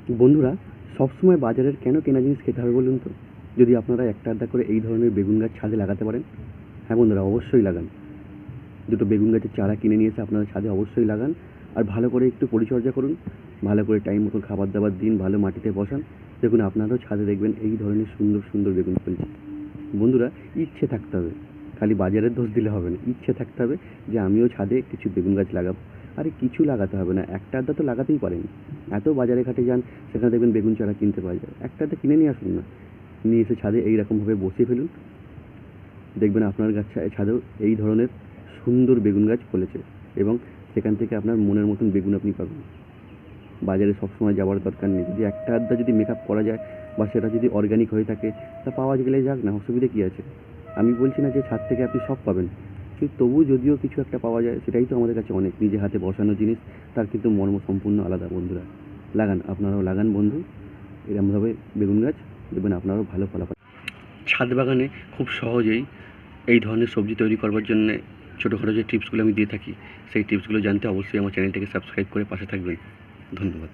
বন্ধুরা, সবসময় বাজারের কেন কেনা জিনিস খেতে হবে বলুন তো? যদি আপনারা একটা আধটা করে এই ধরনের বেগুন গাছ ছাদে লাগাতে পারেন। হ্যাঁ বন্ধুরা, অবশ্যই লাগান। দুটো বেগুন গাছের চারা কিনে নিয়ে এসে আপনারা ছাদে অবশ্যই লাগান। আর ভালো করে একটু পরিচর্যা করুন, ভালো করে টাইম মতো খাবার দাবার দিন, ভালো মাটিতে বসান। দেখুন আপনারাও ছাদে দেখবেন এই ধরনের সুন্দর সুন্দর বেগুন ফলছে। বন্ধুরা, ইচ্ছে থাকতে হবে, খালি বাজারের দোষ দিলে হবে না। ইচ্ছে থাকতে হবে যে আমিও ছাদে কিছু বেগুন গাছ লাগাবো। আরে কিছু লাগাতে হবে না, একটা আধটা তো লাগাতেই পারেন। এত বাজারে ঘাটে যান, সেখানে দেখবেন বেগুন চারা কিনতে পাওয়া যায়। একটা আধটা কিনে নিয়ে আসুন না, নিয়ে এসে ছাদে এইরকমভাবে বসিয়ে ফেলুন। দেখবেন আপনার ছাদেও এই ধরনের সুন্দর বেগুন গাছ ফলেছে, এবং সেখান থেকে আপনার মনের মতন বেগুন আপনি পাবেন। বাজারে সবসময় যাওয়ার দরকার নেই। যদি একটা আধটা যদি মেকআপ করা যায়, বা সেটা যদি অর্গ্যানিক হয়ে থাকে, তা পাওয়া গেলে যাক না, অসুবিধে কী আছে? আমি বলছি না যে ছাদ থেকে আপনি সব পাবেন, কিন্তু তবু যদিও কিছু একটা পাওয়া যায়, সেটাই তো আমাদের কাছে অনেক। নিজে হাতে বসানো জিনিস, তার কিন্তু মর্ম সম্পূর্ণ আলাদা। বন্ধুরা, লাগান, আপনারাও লাগান বন্ধু এরমভাবে বেগুন গাছ, দেখবেন আপনারাও ভালো ফলাফল। ছাদ বাগানে খুব সহজেই এই ধরনের সবজি তৈরি করবার জন্যে ছোটোখাটো যে টিপসগুলো আমি দিয়ে থাকি, সেই টিপসগুলো জানতে অবশ্যই আমার চ্যানেলটিকে সাবস্ক্রাইব করে পাশে থাকবেন। ধন্যবাদ।